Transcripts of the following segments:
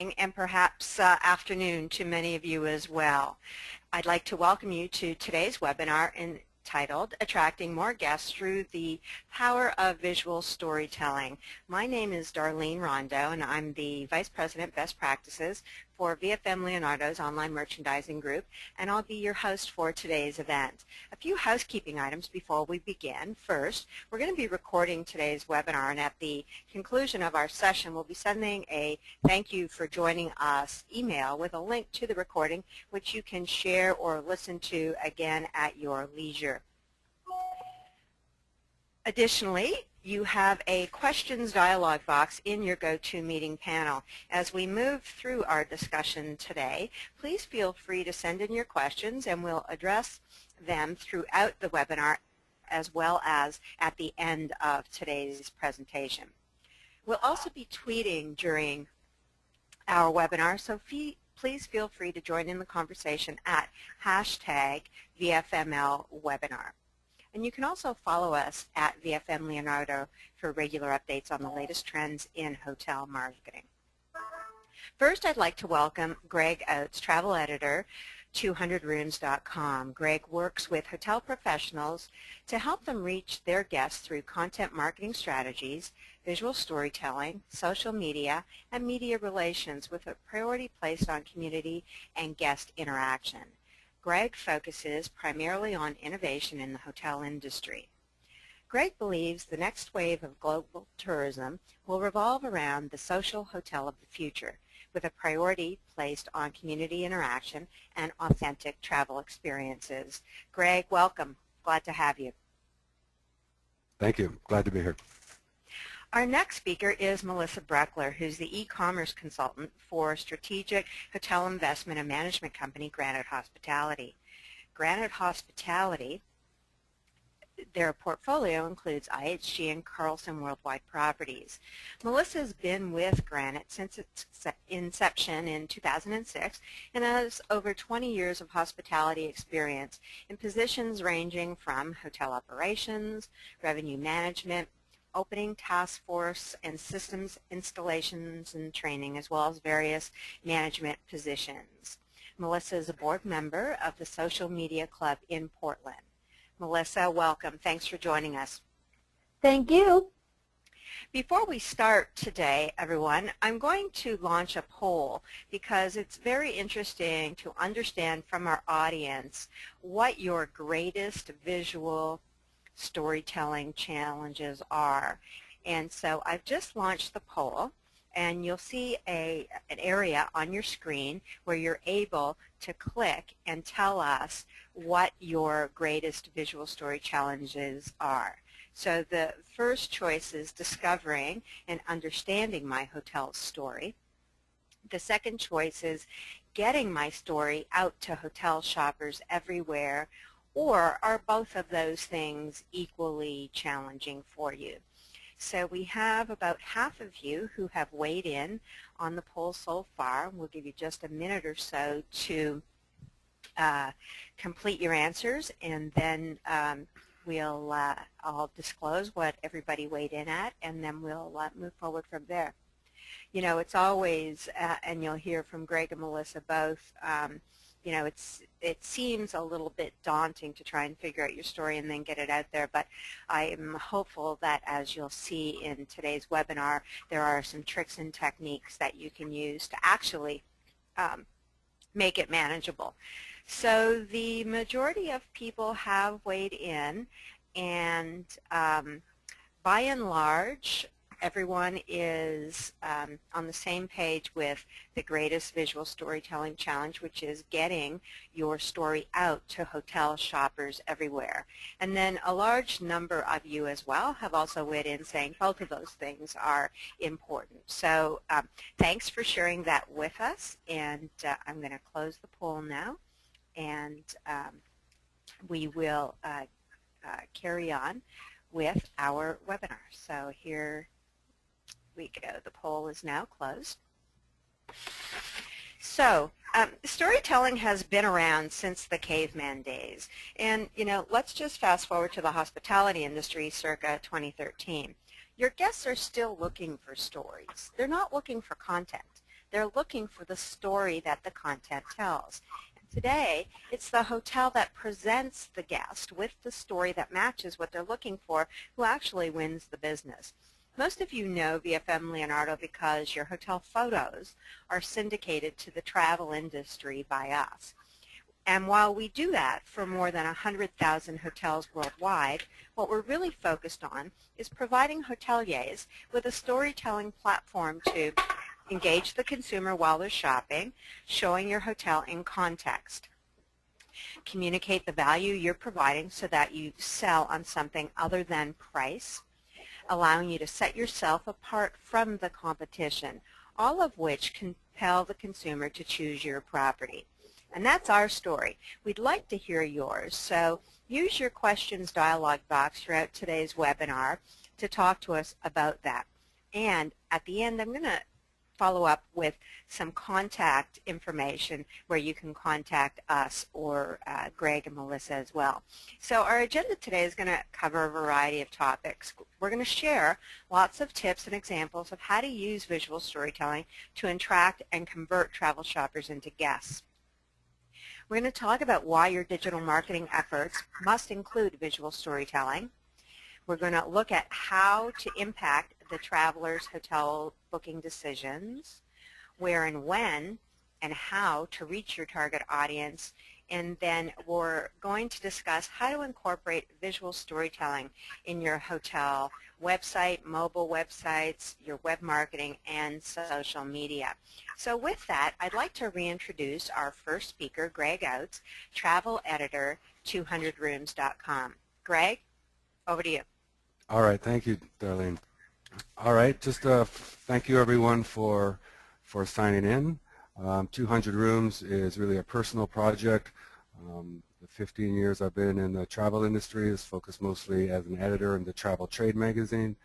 and perhaps afternoon to many of you as well. I'd like to welcome you to today's webinar entitled Attracting More Guests Through the Power of Visual Storytelling. My name is Darlene Rondo, and I'm the Vice President Best Practices for VFM Leonardo's online merchandising group, and I'll be your host for today's event. A few housekeeping items before we begin. First, we're going to be recording today's webinar, and at the conclusion of our session, we'll be sending a thank you for joining us email with a link to the recording, which you can share or listen to again at your leisure. Additionally, you have a questions dialog box in your GoToMeeting panel. As we move through our discussion today, please feel free to send in your questions and we'll address them throughout the webinar as well as at the end of today's presentation. We'll also be tweeting during our webinar, so please feel free to join in the conversation at #VFMLWebinar. And you can also follow us at VFM Leonardo for regular updates on the latest trends in hotel marketing. First, I'd like to welcome Greg Oates, travel editor, 200rooms.com. Greg works with hotel professionals to help them reach their guests through content marketing strategies, visual storytelling, social media, and media relations with a priority placed on community and guest interaction. Greg focuses primarily on innovation in the hotel industry. Greg believes the next wave of global tourism will revolve around the social hotel of the future, with a priority placed on community interaction and authentic travel experiences. Greg, welcome. Glad to have you. Thank you. Glad to be here. Our next speaker is Melissa Brecker, who's the e-commerce consultant for strategic hotel investment and management company Granite Hospitality. Granite Hospitality, their portfolio includes IHG and Carlson Worldwide Properties. Melissa's been with Granite since its inception in 2006 and has over 20 years of hospitality experience in positions ranging from hotel operations, revenue management, opening task force and systems installations and training, as well as various management positions. Melissa is a board member of the Social Media Club in Portland. Melissa, welcome. Thanks for joining us. Thank you. Before we start today, everyone, I'm going to launch a poll because it's very interesting to understand from our audience what your greatest visual storytelling challenges are. And so I've just launched the poll, and you'll see an area on your screen where you're able to click and tell us what your greatest visual story challenges are. So the first choice is discovering and understanding my hotel's story. The second choice is getting my story out to hotel shoppers everywhere. Or are both of those things equally challenging for you? So we have about half of you who have weighed in on the poll so far. We'll give you just a minute or so to complete your answers, and then I'll disclose what everybody weighed in at, and then we'll move forward from there. You know, it's always, and you'll hear from Greg and Melissa both, you know, it seems a little bit daunting to try and figure out your story and then get it out there, but I am hopeful that, as you'll see in today's webinar, there are some tricks and techniques that you can use to actually make it manageable. So the majority of people have weighed in, and by and large, everyone is on the same page with the greatest visual storytelling challenge, which is getting your story out to hotel shoppers everywhere. And then a large number of you as well have also weighed in saying both of those things are important. So thanks for sharing that with us, and I'm going to close the poll now, and we will carry on with our webinar. So here we go. The poll is now closed. So storytelling has been around since the caveman days. And, you know, let's just fast forward to the hospitality industry circa 2013. Your guests are still looking for stories. They're not looking for content. They're looking for the story that the content tells. And today, it's the hotel that presents the guest with the story that matches what they're looking for who actually wins the business. Most of you know VFM Leonardo because your hotel photos are syndicated to the travel industry by us. And while we do that for more than 100,000 hotels worldwide, what we're really focused on is providing hoteliers with a storytelling platform to engage the consumer while they're shopping, showing your hotel in context. Communicate the value you're providing so that you sell on something other than price, allowing you to set yourself apart from the competition, all of which compel the consumer to choose your property. And that's our story. We'd like to hear yours, so use your questions dialog box throughout today's webinar to talk to us about that. And at the end, I'm going to follow up with some contact information where you can contact us or Greg and Melissa as well. So our agenda today is going to cover a variety of topics. We're going to share lots of tips and examples of how to use visual storytelling to attract and convert travel shoppers into guests. We're going to talk about why your digital marketing efforts must include visual storytelling. We're going to look at how to impact the traveler's hotel booking decisions, where and when and how to reach your target audience, and then we're going to discuss how to incorporate visual storytelling in your hotel website, mobile websites, your web marketing, and social media. So with that, I'd like to reintroduce our first speaker, Greg Oates, travel editor, 200rooms.com. Greg, over to you. All right, thank you, Darlene. All right, just thank you everyone for signing in. 200 Rooms is really a personal project. The 15 years I've been in the travel industry is focused mostly as an editor in the travel trade magazine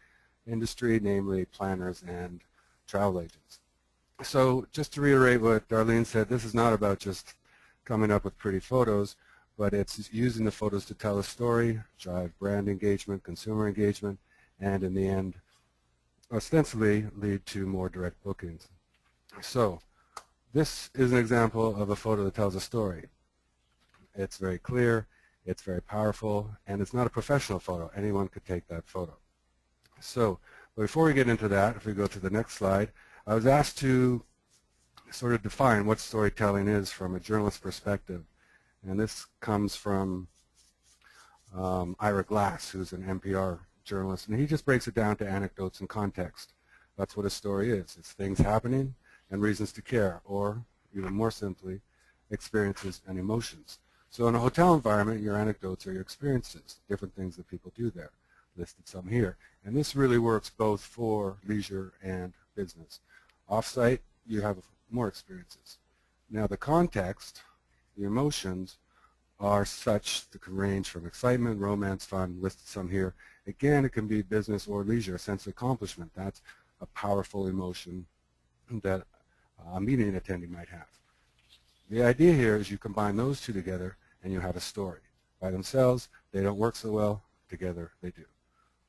industry, namely planners and travel agents. So just to reiterate what Darlene said, this is not about just coming up with pretty photos, but it's using the photos to tell a story, drive brand engagement, consumer engagement, and in the end, ostensibly lead to more direct bookings. So this is an example of a photo that tells a story. It's very clear, it's very powerful, and it's not a professional photo. Anyone could take that photo. So before we get into that, if we go to the next slide, I was asked to sort of define what storytelling is from a journalist perspective. And this comes from Ira Glass, who's an NPR journalist, and he just breaks it down to anecdotes and context. That's what a story is. It's things happening and reasons to care, or even more simply, experiences and emotions. So in a hotel environment, your anecdotes are your experiences, different things that people do there. Listed some here. And this really works both for leisure and business. Off-site, you have more experiences. Now the context, the emotions, are such that can range from excitement, romance, fun, listed some here. Again, it can be business or leisure, a sense of accomplishment. That's a powerful emotion that a meeting attendee might have. The idea here is you combine those two together and you have a story. By themselves, they don't work so well. Together, they do.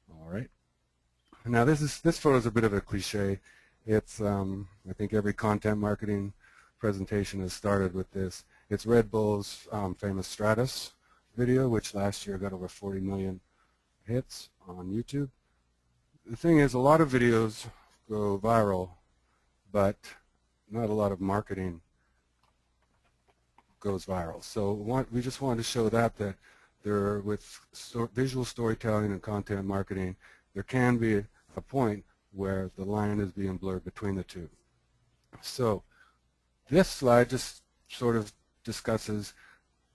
All right. Now this photo is a bit of a cliche. It's I think every content marketing presentation has started with this. It's Red Bull's famous Stratus video, which last year got over 40 million hits on YouTube. The thing is, a lot of videos go viral, but not a lot of marketing goes viral. So we just wanted to show that there, with visual storytelling and content marketing, there can be a point where the line is being blurred between the two. So this slide just sort of discusses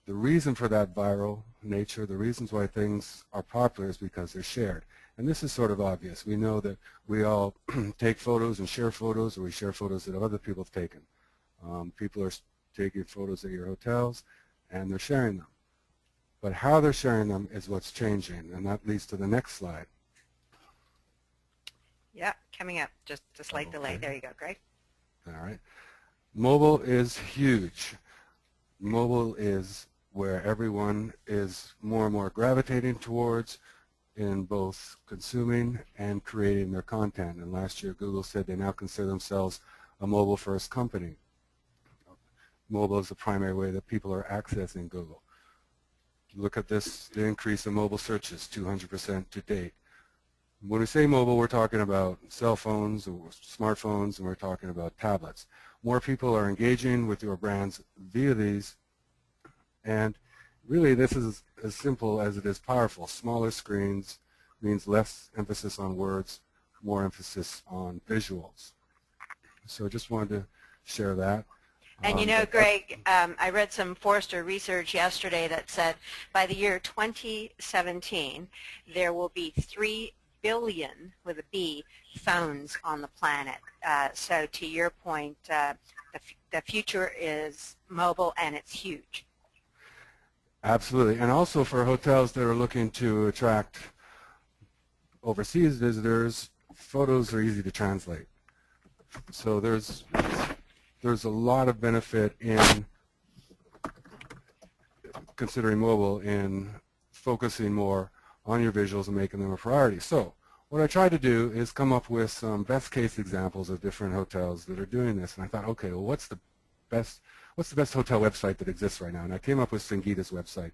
the reason for that viral nature. The reasons why things are popular is because they're shared. And this is sort of obvious. We know that we all take photos and share photos, or we share photos that other people have taken. People are taking photos at your hotels, and they're sharing them. But how they're sharing them is what's changing, and that leads to the next slide. Yeah, coming up. Just a slight delay. There you go, Greg. All right. Mobile is huge. Mobile is where everyone is more and more gravitating towards in both consuming and creating their content. And last year, Google said they now consider themselves a mobile-first company. Mobile is the primary way that people are accessing Google. Look at this, the increase in mobile searches, 200% to date. When we say mobile, we're talking about cell phones or smartphones, and we're talking about tablets. More people are engaging with your brands via these, and really this is as simple as it is powerful. Smaller screens means less emphasis on words, more emphasis on visuals. So I just wanted to share that. And you know, Greg, I read some Forrester research yesterday that said by the year 2017, there will be 3 billion, with a B, phones on the planet. So to your point, the future is mobile, and it's huge. Absolutely. And also for hotels that are looking to attract overseas visitors, photos are easy to translate. So there's a lot of benefit in considering mobile in focusing more on your visuals and making them a priority. So what I tried to do is come up with some best case examples of different hotels that are doing this. And I thought, okay, well, what's the best hotel website that exists right now? And I came up with Singida's website.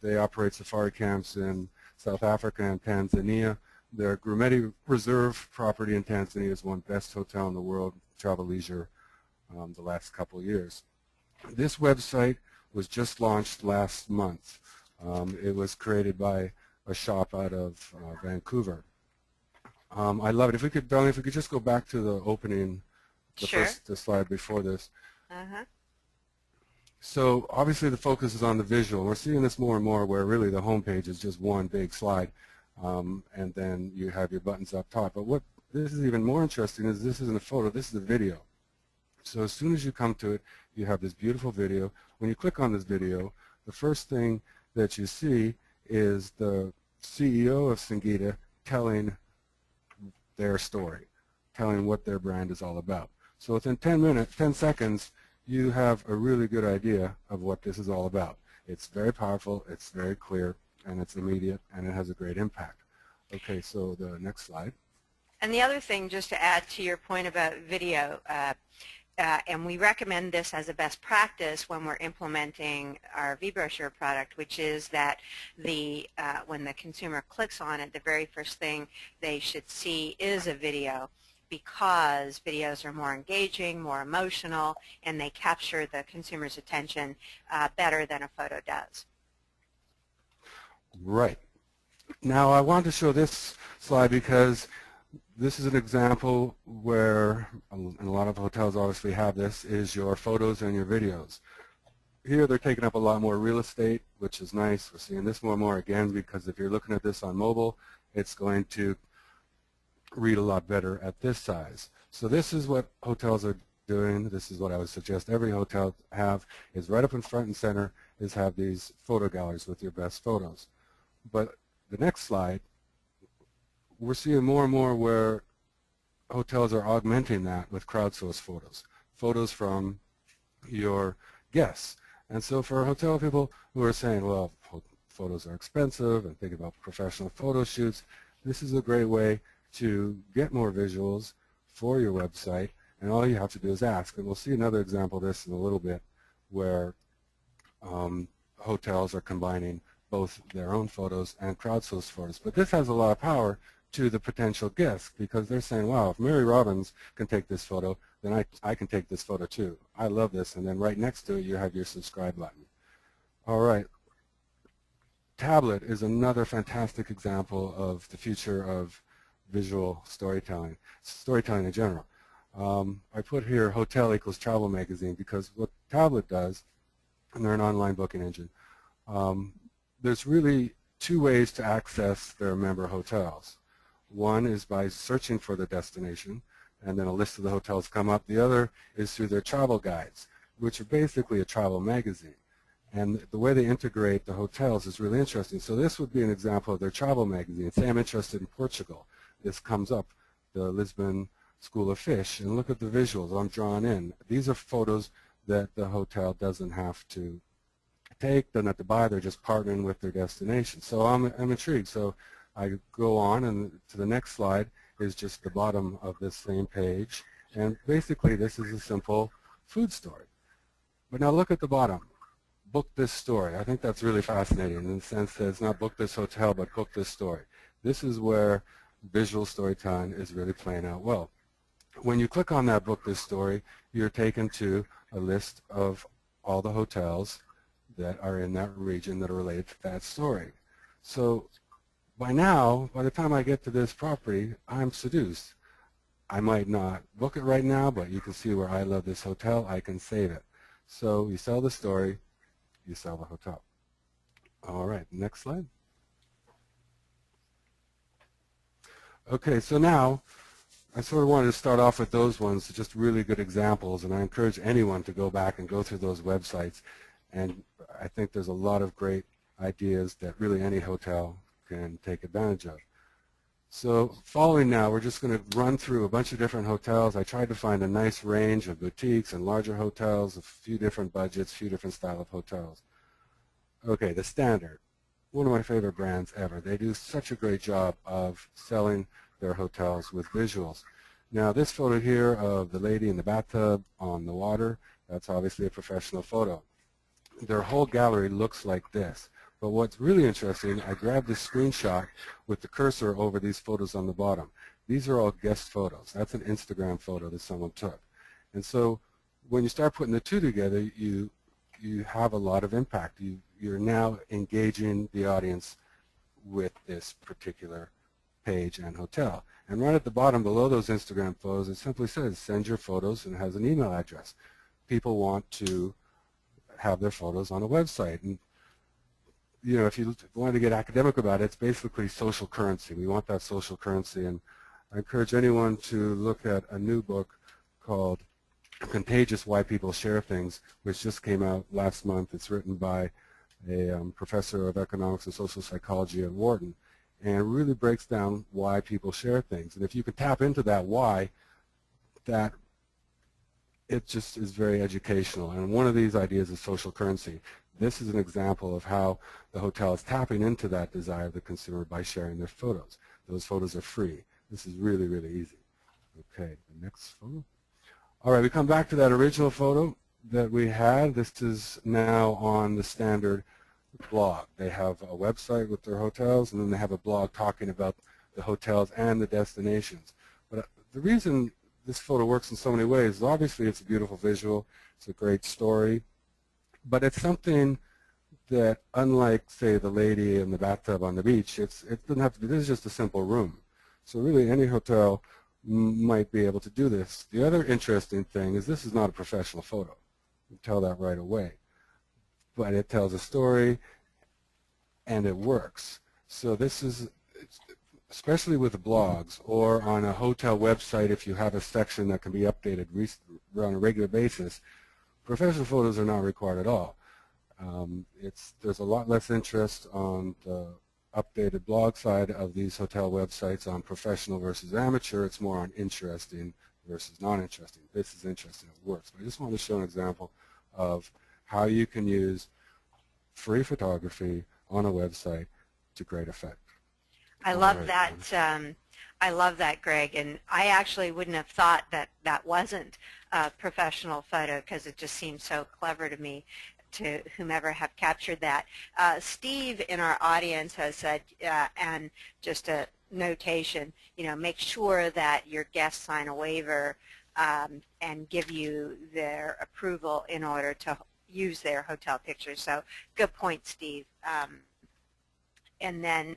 They operate safari camps in South Africa and Tanzania. Their Grumeti Reserve property in Tanzania is one best hotel in the world, travel leisure, the last couple of years. This website was just launched last month. It was created by a shop out of Vancouver. I love it. If we could, Darlene, if we could just go back to the opening, the slide before this. So obviously the focus is on the visual. We're seeing this more and more where really the home page is just one big slide, and then you have your buttons up top. But what this is even more interesting is this isn't a photo, this is a video. So as soon as you come to it, you have this beautiful video. When you click on this video, the first thing that you see is the CEO of Singida telling their story, telling what their brand is all about. So within 10 seconds, you have a really good idea of what this is all about. It's very powerful, it's very clear, and it's immediate, and it has a great impact. Okay, so the next slide. And the other thing, just to add to your point about video, and we recommend this as a best practice when we're implementing our vBrochure product, which is that when the consumer clicks on it, the very first thing they should see is a video, because videos are more engaging, more emotional, and they capture the consumer's attention better than a photo does. Right. Now I want to show this slide because this is an example where, and a lot of hotels obviously have this, is your photos and your videos. Here they're taking up a lot more real estate, which is nice. We're seeing this more and more again because if you're looking at this on mobile, it's going to read a lot better at this size. So this is what hotels are doing. This is what I would suggest every hotel have, is right up in front and center is have these photo galleries with your best photos. But the next slide, we're seeing more and more where hotels are augmenting that with crowdsource photos, photos from your guests. And so for hotel people who are saying, well, photos are expensive and thinking about professional photo shoots, this is a great way to get more visuals for your website, and all you have to do is ask. And we'll see another example of this in a little bit where hotels are combining both their own photos and crowdsourced photos. But this has a lot of power to the potential guests because they're saying, wow, if Mary Robbins can take this photo, then I can take this photo too. I love this. And then right next to it, you have your subscribe button. All right. Tablet is another fantastic example of the future of visual storytelling in general. I put here hotel equals travel magazine because what Tablet does, and they're an online booking engine, there's really two ways to access their member hotels. One is by searching for the destination, and then a list of the hotels come up. The other is through their travel guides, which are basically a travel magazine. And the way they integrate the hotels is really interesting. So this would be an example of their travel magazine. Say I'm interested in Portugal. This comes up, the Lisbon School of Fish, and look at the visuals I'm drawn in. These are photos that the hotel doesn't have to take, doesn't have to buy, they're just partnering with their destination. So I'm intrigued. So I go on, and to the next slide is just the bottom of this same page, And basically, this is a simple food story. But now look at the bottom. Book this story. I think that's really fascinating in the sense that it's not book this hotel, but book this story. This is where visual storytelling is really playing out well. When you click on that book this story, you're taken to a list of all the hotels that are in that region that are related to that story. So by now, by the time I get to this property, I'm seduced. I might not book it right now, but you can see where I love this hotel. I can save it. So you sell the story, you sell the hotel. All right, next slide. Okay, so now I sort of wanted to start off with those ones, just really good examples, and I encourage anyone to go back and go through those websites. And I think there's a lot of great ideas that really any hotel can take advantage of. So following now, we're just going to run through a bunch of different hotels. I tried to find a nice range of boutiques and larger hotels, a few different budgets, a few different style of hotels. Okay, the Standard, one of my favorite brands ever. They do such a great job of selling their hotels with visuals. Now this photo here of the lady in the bathtub on the water, that's obviously a professional photo. Their whole gallery looks like this. But what's really interesting, I grabbed this screenshot with the cursor over these photos on the bottom. These are all guest photos. That's an Instagram photo that someone took. And so when you start putting the two together, you have a lot of impact. You're now engaging the audience with this particular page and hotel. And right at the bottom below those Instagram photos, it simply says send your photos, and it has an email address. People want to have their photos on a website. And you know, if you wanted to get academic about it, it's basically social currency. We want that social currency, and I encourage anyone to look at a new book called Contagious: Why People Share Things, which just came out last month. It's written by a professor of economics and social psychology at Wharton, and it really breaks down why people share things. And if you can tap into that why, that it just is very educational. And one of these ideas is social currency. This is an example of how the hotel is tapping into that desire of the consumer by sharing their photos. Those photos are free. This is really, really easy. Okay, the next photo. All right, we come back to that original photo that we had. This is now on the Standard blog. They have a website with their hotels, and then they have a blog talking about the hotels and the destinations. But the reason this photo works in so many ways is obviously it's a beautiful visual, it's a great story, but it's something that, unlike, say, the lady in the bathtub on the beach, it doesn't have to be, this is just a simple room. So really any hotel might be able to do this. The other interesting thing is this is not a professional photo. You tell that right away. But it tells a story, and it works. So this is, especially with blogs or on a hotel website, if you have a section that can be updated on a regular basis, professional photos are not required at all. There's a lot less interest on the updated blog side of these hotel websites on professional versus amateur. It's more on interesting versus non-interesting. This is interesting. It works. But I just wanted to show an example of how you can use free photography on a website to great effect. I love that. I love that, Greg. And I actually wouldn't have thought that that wasn't a professional photo because it just seems so clever to me, to whomever have captured that. Steve in our audience has said, and just a notation, you know, make sure that your guests sign a waiver and give you their approval in order to use their hotel pictures. So good point, Steve. And then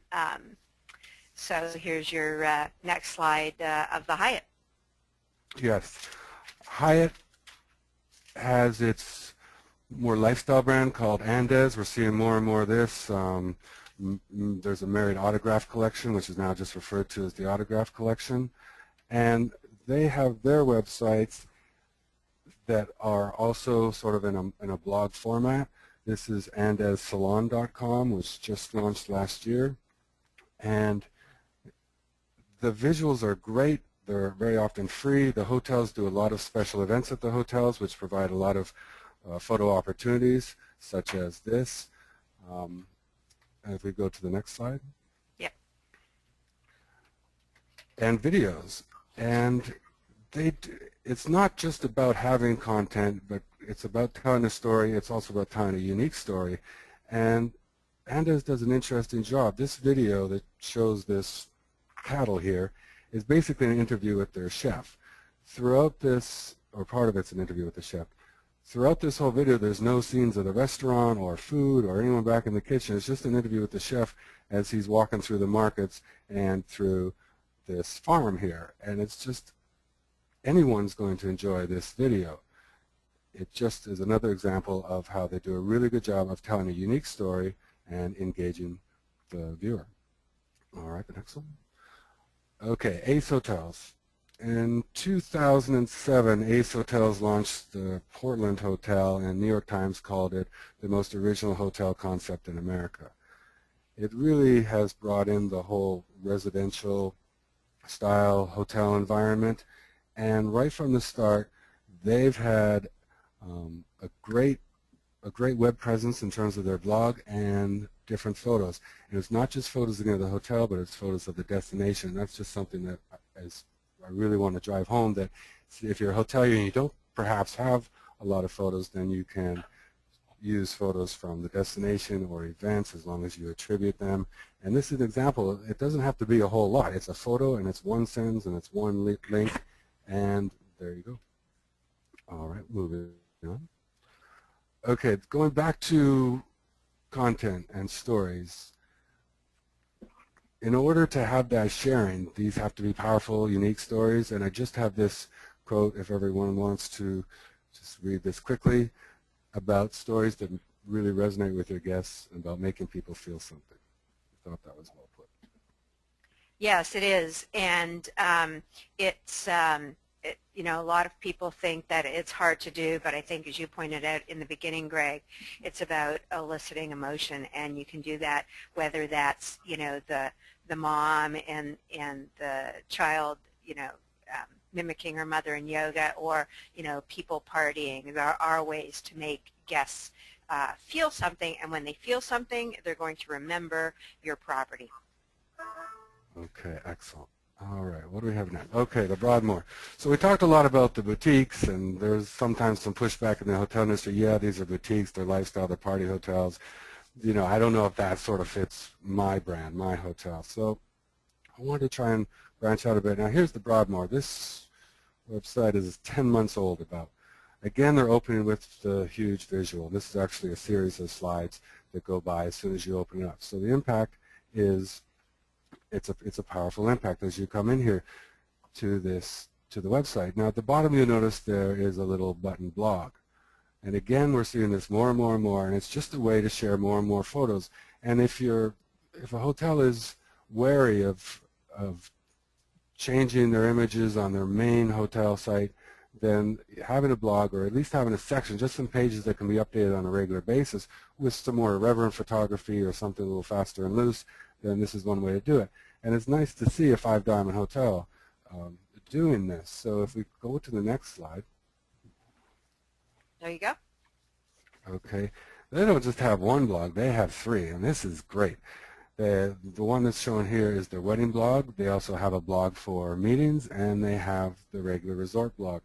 so here's your next slide of the Hyatt. Yes. Hyatt has its more lifestyle brand called Andes. We're seeing more and more of this. There's a Marriott Autograph Collection, which is now just referred to as the Autograph Collection. And they have their websites that are also sort of in a blog format. This is andessalon.com, which just launched last year. And the visuals are great. They're very often free. The hotels do a lot of special events at the hotels, which provide a lot of photo opportunities, such as this. If we go to the next slide. Yep. And videos. And it's not just about having content, but it's about telling a story. It's also about telling a unique story. And Andes does an interesting job. This video that shows this cattle here is basically an interview with their chef. Throughout this, or part of it's an interview with the chef. Throughout this whole video, there's no scenes of the restaurant or food or anyone back in the kitchen. It's just an interview with the chef as he's walking through the markets and through this farm here. And it's just, anyone's going to enjoy this video. It just is another example of how they do a really good job of telling a unique story and engaging the viewer. All right, the next one. Okay, Ace Hotels. In 2007, Ace Hotels launched the Portland Hotel, and New York Times called it the most original hotel concept in America. It really has brought in the whole residential style hotel environment, and right from the start, they've had a great web presence in terms of their blog and different photos. And it's not just photos of the hotel, but it's photos of the destination. That's just something that I really want to drive home, that if you're a hotelier and you don't perhaps have a lot of photos, then you can use photos from the destination or events as long as you attribute them. And this is an example. It doesn't have to be a whole lot. It's a photo and it's one sentence and it's one link, and there you go. All right, moving on. Okay, going back to content and stories. In order to have that sharing, these have to be powerful, unique stories. And I just have this quote, if everyone wants to just read this quickly, about stories that really resonate with your guests, about making people feel something. I thought that was well put. Yes, it is. And you know, a lot of people think that it's hard to do, but I think, as you pointed out in the beginning, Greg, it's about eliciting emotion, and you can do that whether that's, you know, the mom and the child, you know, mimicking her mother in yoga, or, you know, people partying. There are ways to make guests feel something, and when they feel something, they're going to remember your property. Okay, excellent. All right, what do we have now? Okay, the Broadmoor. So we talked a lot about the boutiques, and there's sometimes some pushback in the hotel industry. Yeah, these are boutiques, they're lifestyle, they're party hotels. You know, I don't know if that sort of fits my brand, my hotel. So I wanted to try and branch out a bit. Now here's the Broadmoor. This website is 10 months old about. Again, they're opening with the huge visual. This is actually a series of slides that go by as soon as you open it up. So the impact is, it's a powerful impact as you come in here to the website. Now at the bottom you'll notice there is a little button, blog. And again, we're seeing this more and more and more, and it's just a way to share more and more photos. And if a hotel is wary of changing their images on their main hotel site, then having a blog, or at least having a section, just some pages that can be updated on a regular basis with some more irreverent photography or something a little faster and loose, then this is one way to do it. And it's nice to see a five-diamond hotel doing this. So if we go to the next slide. There you go. Okay. They don't just have one blog, they have three, and this is great. The one that's shown here is their wedding blog. They also have a blog for meetings, and they have the regular resort blog.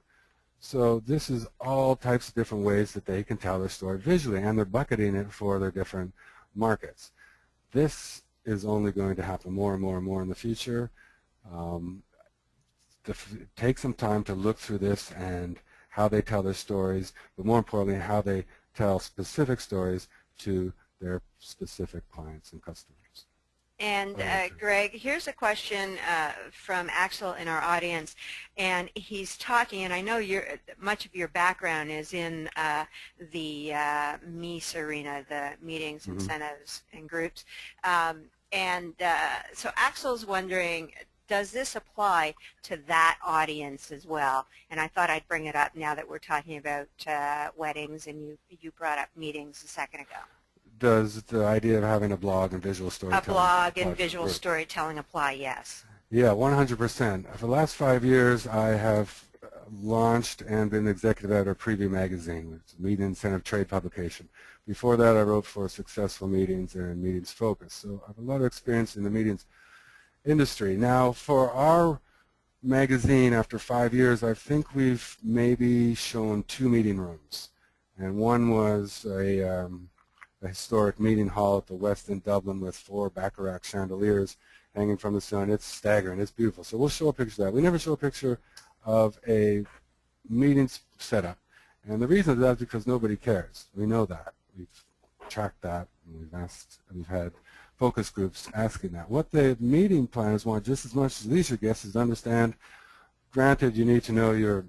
So this is all types of different ways that they can tell their story visually, and they're bucketing it for their different markets. This is only going to happen more and more and more in the future. Take some time to look through this and how they tell their stories, but more importantly, how they tell specific stories to their specific clients and customers. And Greg, here's a question from Axel in our audience, and he's talking, and I know much of your background is in the MEIS arena, the meetings, incentives, and groups. So Axel's wondering, does this apply to that audience as well? And I thought I'd bring it up now that we're talking about weddings, and you brought up meetings a second ago. Does the idea of having a blog and visual storytelling apply? Yes. Yeah, 100%. For the last 5 years, I have launched and been executive editor of Preview Magazine, which is a meeting incentive trade publication. Before that, I wrote for Successful Meetings and Meetings Focus. So I have a lot of experience in the meetings industry. Now, for our magazine, after 5 years, I think we've maybe shown 2 meeting rooms. And one was a historic meeting hall at the West in Dublin with 4 Baccarat chandeliers hanging from the ceiling. It's staggering. It's beautiful. So we'll show a picture of that. We never show a picture of a meeting setup. And the reason for that is because nobody cares. We know that. We've tracked that, and we've had focus groups asking that. What the meeting planners want just as much as leisure guests is to understand, granted you need to know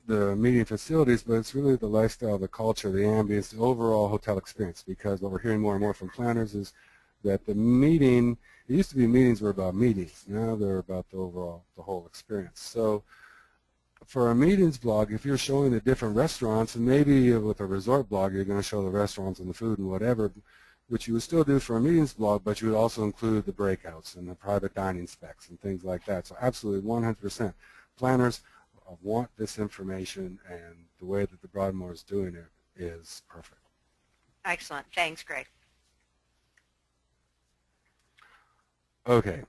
the meeting facilities, but it's really the lifestyle, the culture, the ambience, the overall hotel experience, because what we're hearing more and more from planners is that the meeting, it used to be meetings were about meetings. Now they're about the whole experience. So for a meetings blog, if you're showing the different restaurants, and maybe with a resort blog you're going to show the restaurants and the food and whatever, which you would still do for a meetings blog, but you would also include the breakouts and the private dining specs and things like that. So absolutely 100%. Planners want this information, and the way that the Broadmoor is doing it is perfect. Excellent. Thanks, Greg. Okay.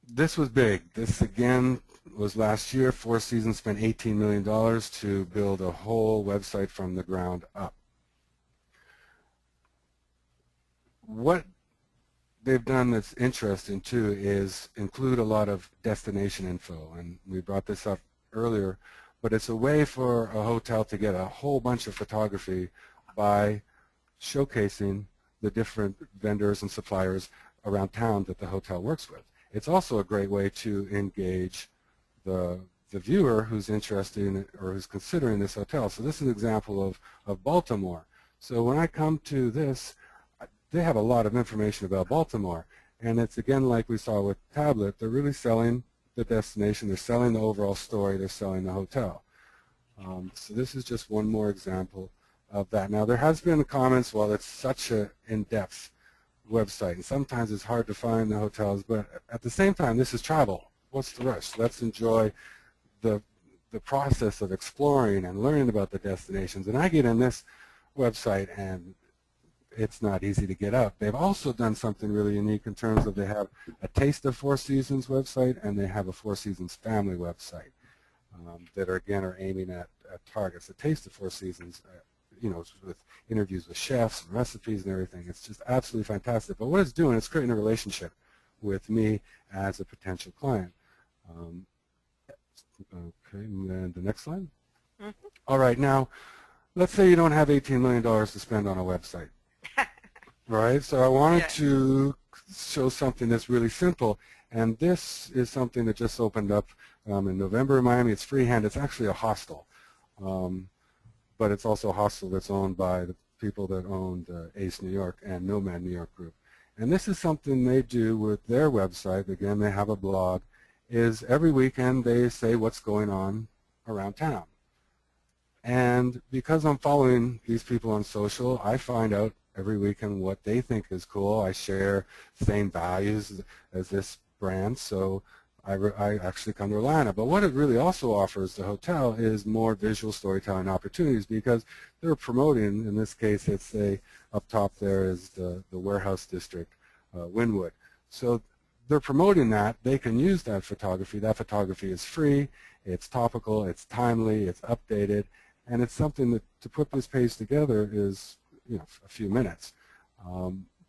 This was big. This, again, was last year. Four Seasons spent $18 million to build a whole website from the ground up. What they've done that's interesting, too, is include a lot of destination info. And we brought this up earlier, but it's a way for a hotel to get a whole bunch of photography by showcasing the different vendors and suppliers around town that the hotel works with. It's also a great way to engage the viewer who's interested in it or who's considering this hotel. So this is an example of Baltimore. So when I come to this, they have a lot of information about Baltimore. And it's, again, like we saw with Tablet, they're really selling the destination, they're selling the overall story, they're selling the hotel. So this is just one more example of that. Now, there has been comments, well, it's such an in-depth website, and sometimes it's hard to find the hotels, but at the same time, this is travel. What's the rush? Let's enjoy the process of exploring and learning about the destinations. And I get in this website, and it's not easy to get up. They've also done something really unique in terms of they have a Taste of Four Seasons website, and they have a Four Seasons family website that are, again, are aiming at targets. The Taste of Four Seasons, you know, with interviews with chefs and recipes and everything. It's just absolutely fantastic. But what it's doing, it's creating a relationship with me as a potential client. Okay, and then the next slide. Mm-hmm. All right, now, let's say you don't have $18 million to spend on a website. Right, so I wanted to show something that's really simple, and this is something that just opened up in November in Miami. It's Freehand. It's actually a hostel, but it's also a hostel that's owned by the people that owned Ace New York and Nomad New York Group. And this is something they do with their website. Again, they have a blog. Is every weekend they say what's going on around town. And because I'm following these people on social, I find out every weekend what they think is cool. I share the same values as this brand, so I actually come to rely on it. But what it really also offers the hotel is more visual storytelling opportunities, because they're promoting, in this case, it's up top there is the warehouse district, Wynwood. So they're promoting that. They can use that photography. That photography is free, it's topical, it's timely, it's updated, and it's something that to put this page together is, you know, a few minutes.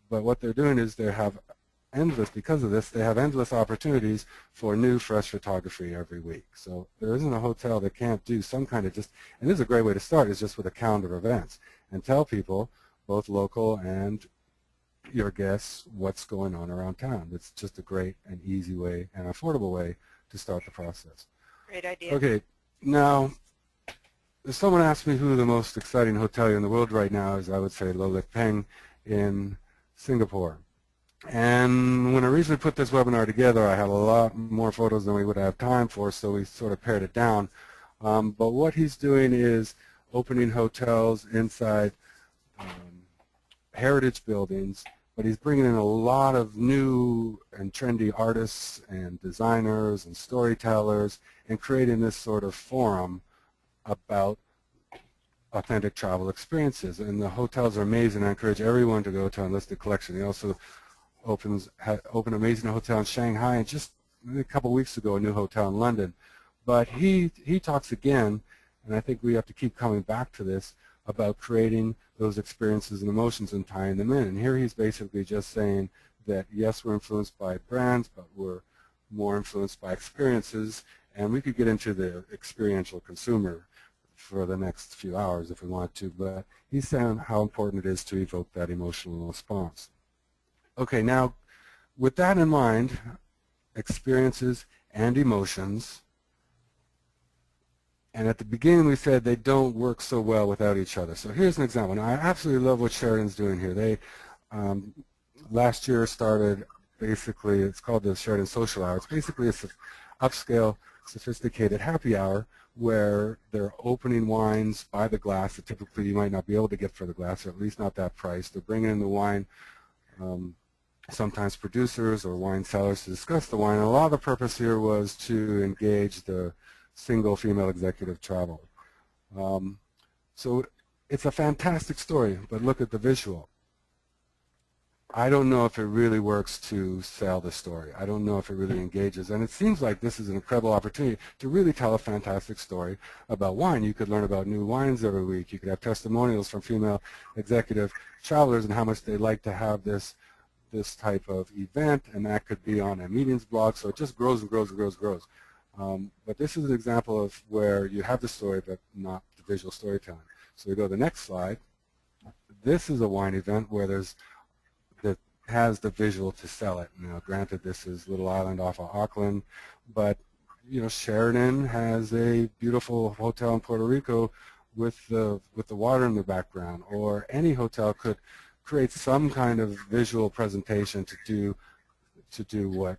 But what they're doing is they have endless, because of this, they have endless opportunities for new, fresh photography every week. So there isn't a hotel that can't do some kind of and this is a great way to start, is just with a calendar of events, and tell people, both local and your guests, what's going on around town. It's just a great and easy way and affordable way to start the process. Great idea. Okay, now, if someone asked me who the most exciting hotelier in the world right now is, I would say Lo Lik Peng in Singapore. And when I originally put this webinar together, I had a lot more photos than we would have time for, so we sort of pared it down. But what he's doing is opening hotels inside heritage buildings, but he's bringing in a lot of new and trendy artists and designers and storytellers and creating this sort of forum about authentic travel experiences. And the hotels are amazing. I encourage everyone to go to Unlisted Collection. He also opened an amazing hotel in Shanghai, and just a couple weeks ago, a new hotel in London. But he talks again, and I think we have to keep coming back to this, about creating those experiences and emotions and tying them in. And here he's basically just saying that, yes, we're influenced by brands, but we're more influenced by experiences. And we could get into the experiential consumer for the next few hours if we want to, but he's saying how important it is to evoke that emotional response. Okay, now with that in mind, experiences and emotions, and at the beginning we said they don't work so well without each other. So here's an example. Now I absolutely love what Sheridan's doing here. They last year started, basically, it's called the Sheridan Social Hour. It's basically an upscale, sophisticated happy hour where they're opening wines by the glass that typically you might not be able to get for the glass, or at least not that price. They're bringing in the wine, sometimes producers or wine sellers, to discuss the wine. And a lot of the purpose here was to engage the single female executive traveler. So it's a fantastic story, but look at the visual. I don't know if it really works to sell the story. I don't know if it really engages. And it seems like this is an incredible opportunity to really tell a fantastic story about wine. You could learn about new wines every week. You could have testimonials from female executive travelers and how much they like to have this type of event, and that could be on a meetings blog. So it just grows and grows and grows and grows. But this is an example of where you have the story but not the visual storytelling. So we go to the next slide. This is a wine event where that has the visual to sell it. Now, granted, this is Little Island off of Auckland, but Sheridan has a beautiful hotel in Puerto Rico with the water in the background, or any hotel could create some kind of visual presentation to do what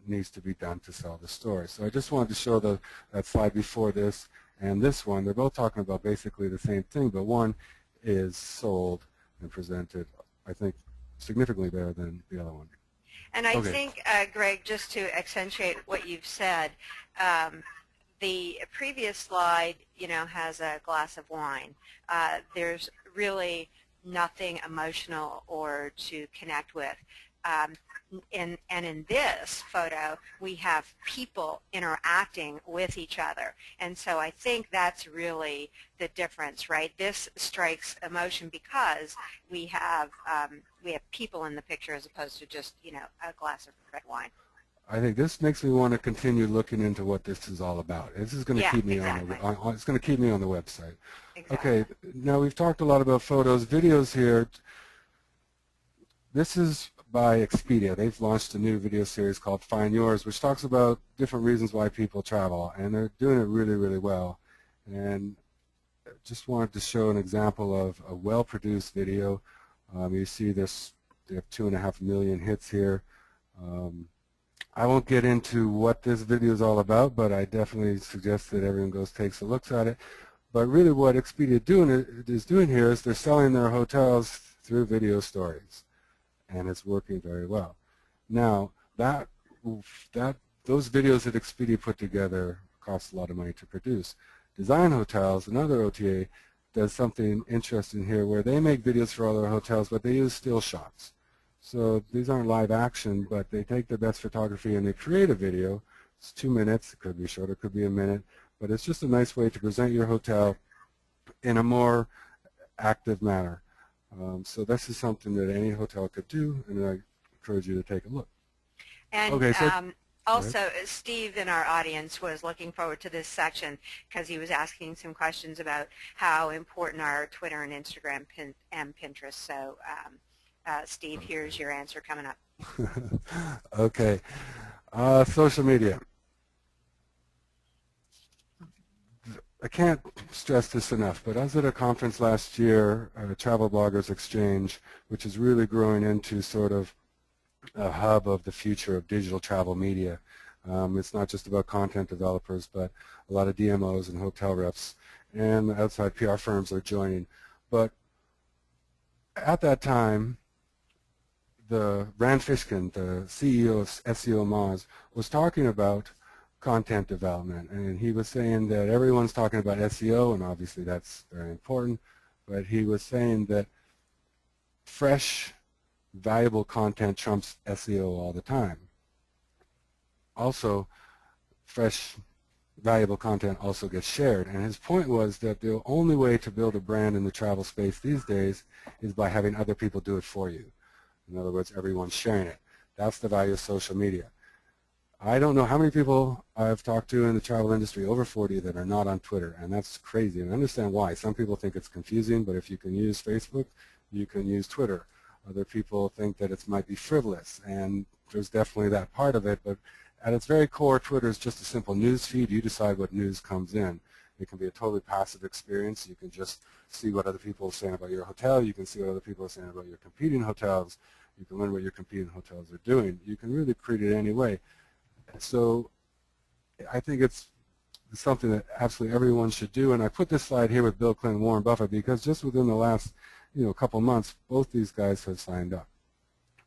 needs to be done to sell the story. So I just wanted to show that slide before this and this one. They're both talking about basically the same thing, but one is sold and presented, I think, significantly better than the other one. And I think, Greg, just to accentuate what you've said, the previous slide, has a glass of wine. There's really nothing emotional or to connect with. And in this photo, we have people interacting with each other. And so I think that's really the difference, right? This strikes emotion because we have people in the picture as opposed to just, a glass of red wine. I think this makes me want to continue looking into what this is all about. This is going to keep me it's going to keep me on the website. Exactly. Okay, now we've talked a lot about photos, videos here. This is by Expedia. They've launched a new video series called Find Yours, which talks about different reasons why people travel, and they're doing it really, really well. And just wanted to show an example of a well-produced video. You see this, they have 2.5 million hits here. I won't get into what this video is all about, but I definitely suggest that everyone takes a look at it. But really what Expedia is doing here is they're selling their hotels through video stories, and it's working very well. Now, those videos that Expedia put together cost a lot of money to produce. Design Hotels, another OTA, does something interesting here where they make videos for all their hotels, but they use still shots. So these aren't live action, but they take their best photography and they create a video. It's 2 minutes. It could be shorter, it could be a minute, but it's just a nice way to present your hotel in a more active manner. So this is something that any hotel could do, and I encourage you to take a look. And okay, so, also, Steve in our audience was looking forward to this section because he was asking some questions about how important are Twitter and Instagram and Pinterest. So, Steve, here's your answer coming up. Okay. Social media. I can't stress this enough, but I was at a conference last year, Travel Bloggers Exchange, which is really growing into sort of a hub of the future of digital travel media. It's not just about content developers, but a lot of DMOs and hotel reps and outside PR firms are joining. But at that time, Rand Fishkin, the CEO of SEO Moz, was talking about content development, and he was saying that everyone's talking about SEO, and obviously that's very important, but he was saying that fresh, valuable content trumps SEO all the time. also fresh, valuable content also gets shared. And his point was that the only way to build a brand in the travel space these days is by having other people do it for you. In other words, everyone's sharing it. That's the value of social media. I don't know how many people I've talked to in the travel industry over 40 that are not on Twitter, and that's crazy. And I understand why. Some people think it's confusing, but if you can use Facebook, you can use Twitter. Other people think that it might be frivolous, and there's definitely that part of it, but at its very core, Twitter is just a simple news feed. You decide what news comes in. It can be a totally passive experience. You can just see what other people are saying about your hotel. You can see what other people are saying about your competing hotels. You can learn what your competing hotels are doing. You can really treat it any way. So I think it's something that absolutely everyone should do. And I put this slide here with Bill Clinton and Warren Buffett because just within the last couple months, both these guys have signed up.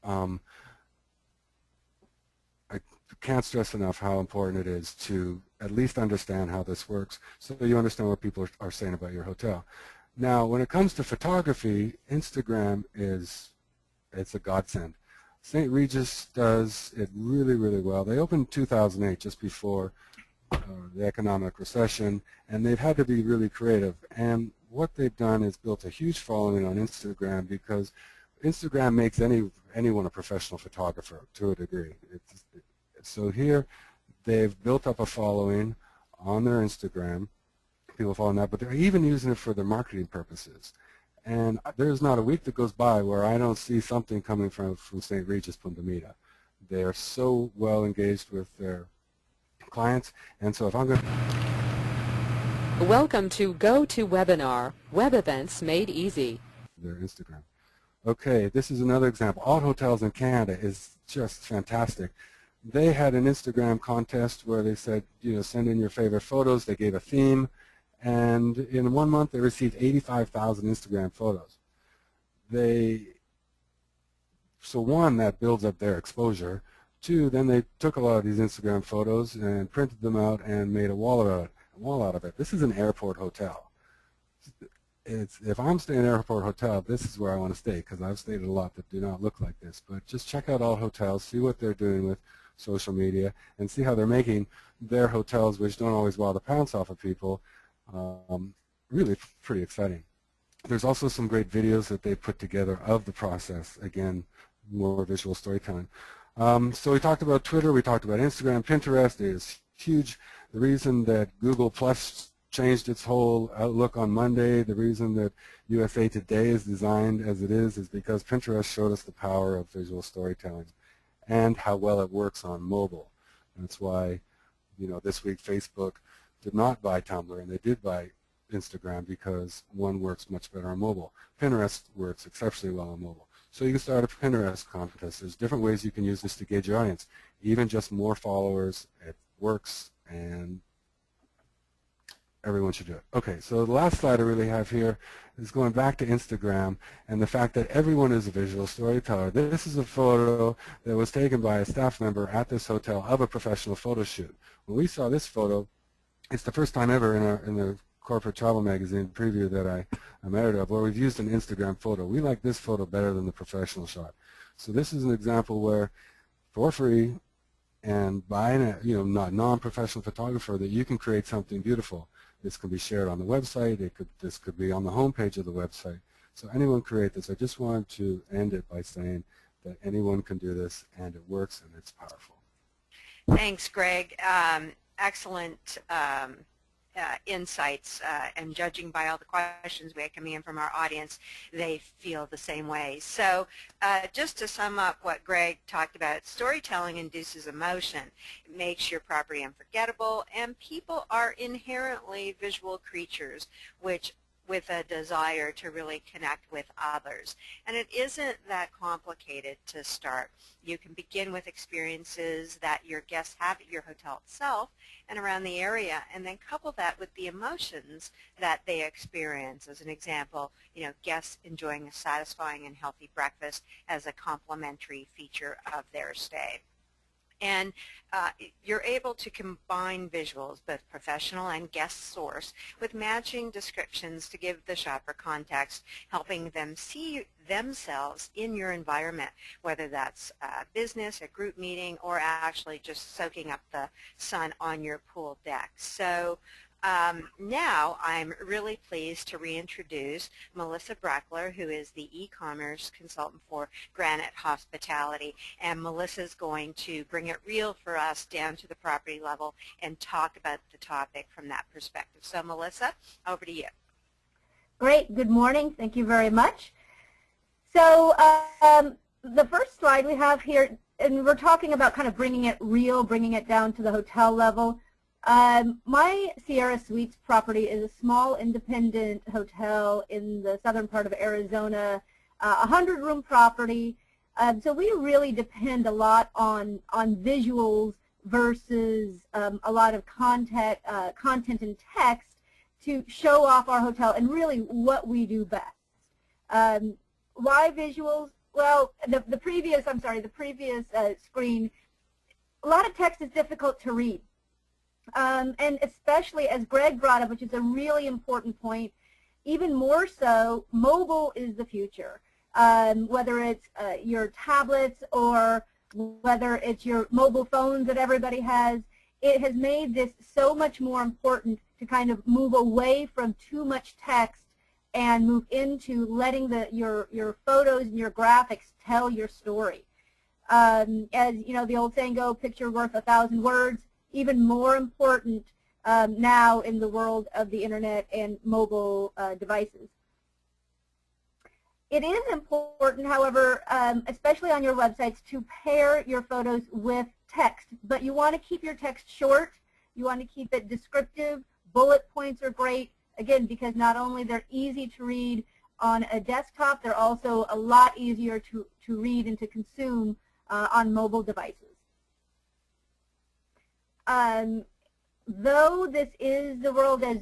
I can't stress enough how important it is to at least understand how this works so you understand what people are saying about your hotel. Now, when it comes to photography, Instagram it's a godsend. St. Regis does it really, really well. They opened in 2008, just before the economic recession, and they've had to be really creative. And what they've done is built a huge following on Instagram because Instagram makes anyone a professional photographer to a degree. So here they've built up a following on their Instagram. People following that, but they're even using it for their marketing purposes. And there's not a week that goes by where I don't see something coming from St. Regis Punta Mita. They are so well engaged with their clients, and so if I'm going to... Welcome to GoToWebinar, web events made easy. Their Instagram. Okay, this is another example. Alt Hotels in Canada is just fantastic. They had an Instagram contest where they said, send in your favorite photos. They gave a theme. And in 1 month, they received 85,000 Instagram photos. So one, that builds up their exposure. Two, then they took a lot of these Instagram photos and printed them out and made a wall out of it. This is an airport hotel. If I'm staying in an airport hotel, this is where I want to stay because I've stayed at a lot that do not look like this. But just check out all hotels, see what they're doing with social media, and see how they're making their hotels, which don't always wow the pants off of people, really pretty exciting. There's also some great videos that they put together of the process. Again, more visual storytelling. So we talked about Twitter, we talked about Instagram. Pinterest is huge. The reason that Google Plus changed its whole outlook on Monday, the reason that USA Today is designed as it is because Pinterest showed us the power of visual storytelling and how well it works on mobile. That's why, this week Facebook did not buy Tumblr, and they did buy Instagram because one works much better on mobile. Pinterest works exceptionally well on mobile. So you can start a Pinterest contest. There's different ways you can use this to gauge your audience. Even just more followers, it works, and everyone should do it. Okay, so the last slide I really have here is going back to Instagram and the fact that everyone is a visual storyteller. This is a photo that was taken by a staff member at this hotel of a professional photo shoot. When we saw this photo, it's the first time ever in the corporate travel magazine preview that I'm editor of where we've used an Instagram photo. We like this photo better than the professional shot. So this is an example where, for free, and by a non-professional photographer, that you can create something beautiful. This can be shared on the website. This could be on the homepage of the website. So anyone create this. I just wanted to end it by saying that anyone can do this, and it works, and it's powerful. Thanks, Greg. Excellent insights, and judging by all the questions we had coming in from our audience, they feel the same way. So just to sum up what Greg talked about, storytelling induces emotion. It makes your property unforgettable, and people are inherently visual creatures, with a desire to really connect with others. And it isn't that complicated to start. You can begin with experiences that your guests have at your hotel itself and around the area, and then couple that with the emotions that they experience. As an example, guests enjoying a satisfying and healthy breakfast as a complimentary feature of their stay. And you're able to combine visuals, both professional and guest source, with matching descriptions to give the shopper context, helping them see themselves in your environment, whether that's a business, a group meeting, or actually just soaking up the sun on your pool deck. So now I'm really pleased to reintroduce Melissa Brecker, who is the e-commerce consultant for Granite Hospitality. And Melissa's going to bring it real for us down to the property level and talk about the topic from that perspective. So Melissa, over to you. Great. Good morning. Thank you very much. So the first slide we have here, and we're talking about kind of bringing it real, bringing it down to the hotel level. My Sierra Suites property is a small independent hotel in the southern part of Arizona, a 100-room property. So we really depend a lot on visuals versus a lot of content and text to show off our hotel and really what we do best. Why visuals? Well, the previous screen, a lot of text is difficult to read. And especially, as Greg brought up, which is a really important point, even more so, mobile is the future. Whether it's your tablets or whether it's your mobile phones that everybody has, it has made this so much more important to kind of move away from too much text and move into letting your photos and your graphics tell your story. As you know, the old saying goes, picture worth 1,000 words. Even more important now in the world of the internet and mobile devices. It is important, however, especially on your websites, to pair your photos with text, but you want to keep your text short, you want to keep it descriptive. Bullet points are great, again, because not only they're easy to read on a desktop, they're also a lot easier to read and to consume on mobile devices. Though this is the world of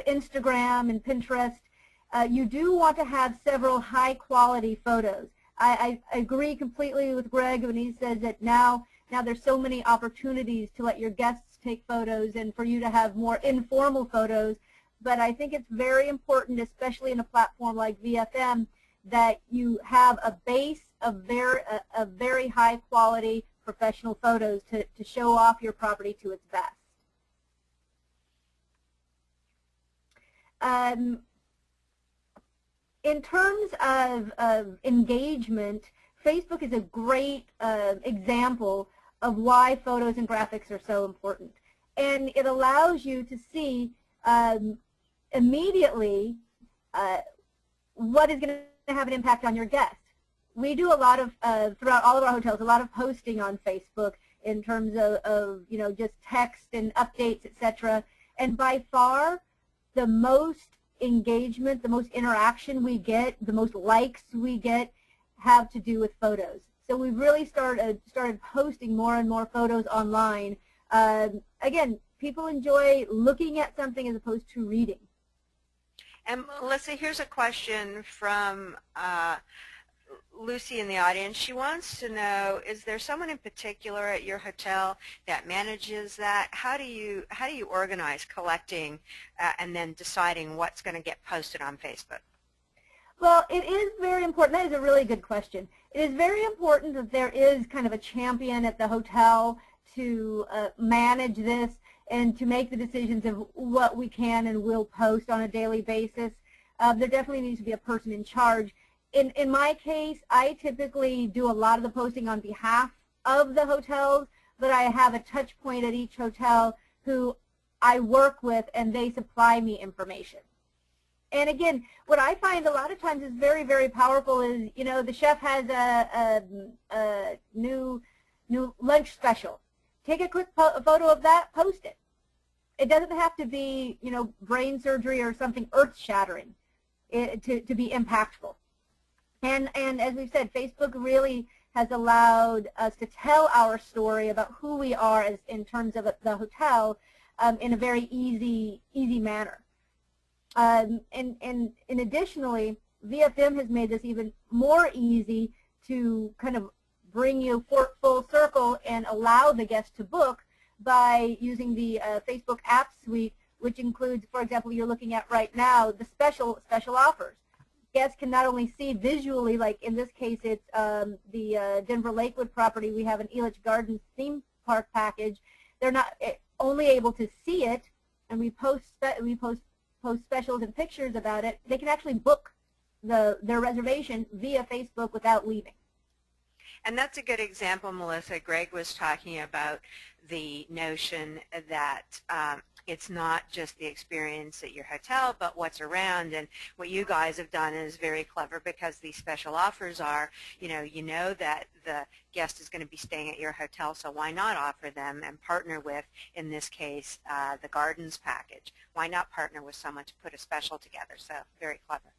Instagram and Pinterest, you do want to have several high-quality photos. I agree completely with Greg when he says that now there's so many opportunities to let your guests take photos and for you to have more informal photos. But I think it's very important, especially in a platform like VFM, that you have a base of very high-quality professional photos to show off your property to its best. In terms of engagement, Facebook is a great example of why photos and graphics are so important. And it allows you to see immediately what is going to have an impact on your guests. We do a lot of, throughout all of our hotels, a lot of posting on Facebook in terms of you know, just text and updates, etc. And by far, the most engagement, the most interaction we get, the most likes we get have to do with photos. So we've really started posting more and more photos online. Again, people enjoy looking at something as opposed to reading. And Melissa, here's a question from Lucy in the audience. She wants to know, is there someone in particular at your hotel that manages that? How do you organize collecting and then deciding what's going to get posted on Facebook? Well, it is very important. That is a really good question. It is very important that there is kind of a champion at the hotel to manage this and to make the decisions of what we can and will post on a daily basis. There definitely needs to be a person in charge. In my case, I typically do a lot of the posting on behalf of the hotels, but I have a touch point at each hotel who I work with, and they supply me information. And again, what I find a lot of times is very, very powerful is, you know, the chef has a new lunch special. Take a quick photo of that, post it. It doesn't have to be, you know, brain surgery or something earth-shattering to be impactful. And as we've said, Facebook really has allowed us to tell our story about who we are as in terms of the hotel in a very easy manner. And additionally, VFM has made this even more easy to kind of bring you full circle and allow the guest to book by using the Facebook app suite, which includes, for example, you're looking at right now, the special offers. Guests can not only see visually, like in this case it's the Denver Lakewood property, we have an Elitch Gardens theme park package. They're not only able to see it, and we post specials and pictures about it. They can actually book their reservation via Facebook without leaving. And that's a good example, Melissa. Greg was talking about the notion that it's not just the experience at your hotel, but what's around. And what you guys have done is very clever, because these special offers are, you know that the guest is going to be staying at your hotel, so why not offer them and partner with, in this case, the Gardens package? Why not partner with someone to put a special together? So very clever.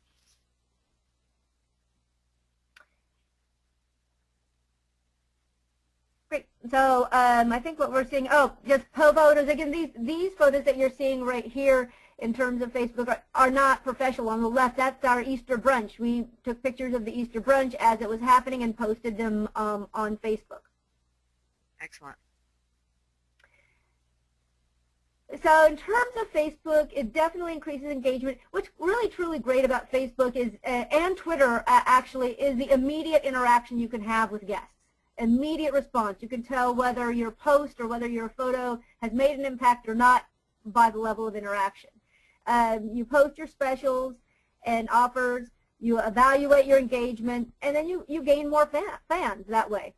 Great. So I think what we're seeing, just photos. Again, these photos that you're seeing right here in terms of Facebook are not professional. On the left, that's our Easter brunch. We took pictures of the Easter brunch as it was happening and posted them on Facebook. Excellent. So in terms of Facebook, it definitely increases engagement. What's really truly great about Facebook is, and Twitter actually, is the immediate interaction you can have with guests. Immediate response. You can tell whether your post or whether your photo has made an impact or not by the level of interaction. You post your specials and offers, you evaluate your engagement, and then you gain more fans that way.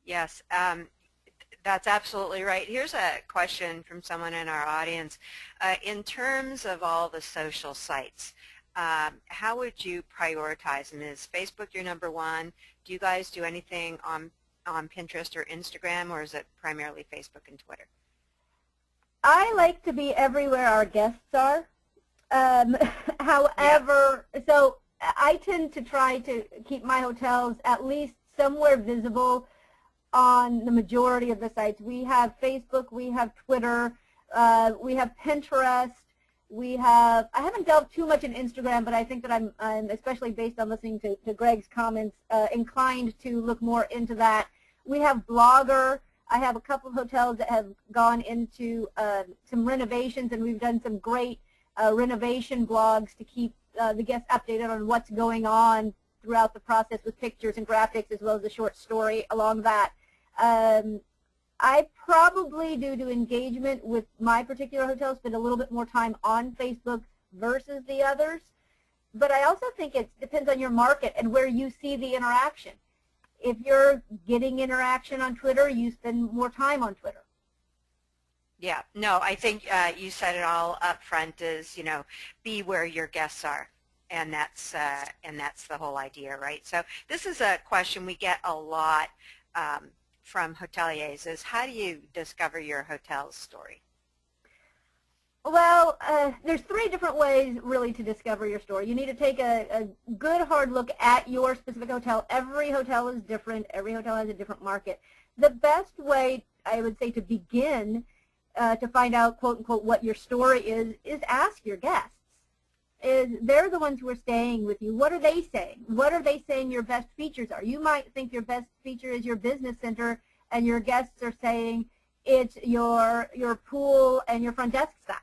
Yes, that's absolutely right. Here's a question from someone in our audience. In terms of all the social sites, how would you prioritize them? Is Facebook your number one? Do you guys do anything on Pinterest or Instagram, or is it primarily Facebook and Twitter? I like to be everywhere our guests are. However, so I tend to try to keep my hotels at least somewhere visible on the majority of the sites. We have Facebook, we have Twitter, we have Pinterest. I haven't delved too much in Instagram, but I think that I'm especially based on listening to Greg's comments, inclined to look more into that. We have Blogger. I have a couple of hotels that have gone into some renovations, and we've done some great renovation blogs to keep the guests updated on what's going on throughout the process with pictures and graphics, as well as a short story along that. I probably, due to engagement with my particular hotel, spend a little bit more time on Facebook versus the others. But I also think it depends on your market and where you see the interaction. If you're getting interaction on Twitter, you spend more time on Twitter. Yeah, no, I think you said it all up front, is, be where your guests are. And that's the whole idea, right? So this is a question we get a lot from hoteliers, is how do you discover your hotel's story? Well, there's 3 different ways really to discover your story. You need to take a good hard look at your specific hotel. Every hotel is different. Every hotel has a different market. The best way, I would say, to begin to find out, quote unquote, what your story is ask your guests. They're the ones who are staying with you. What are they saying? What are they saying your best features are? You might think your best feature is your business center, and your guests are saying it's your pool and your front desk staff.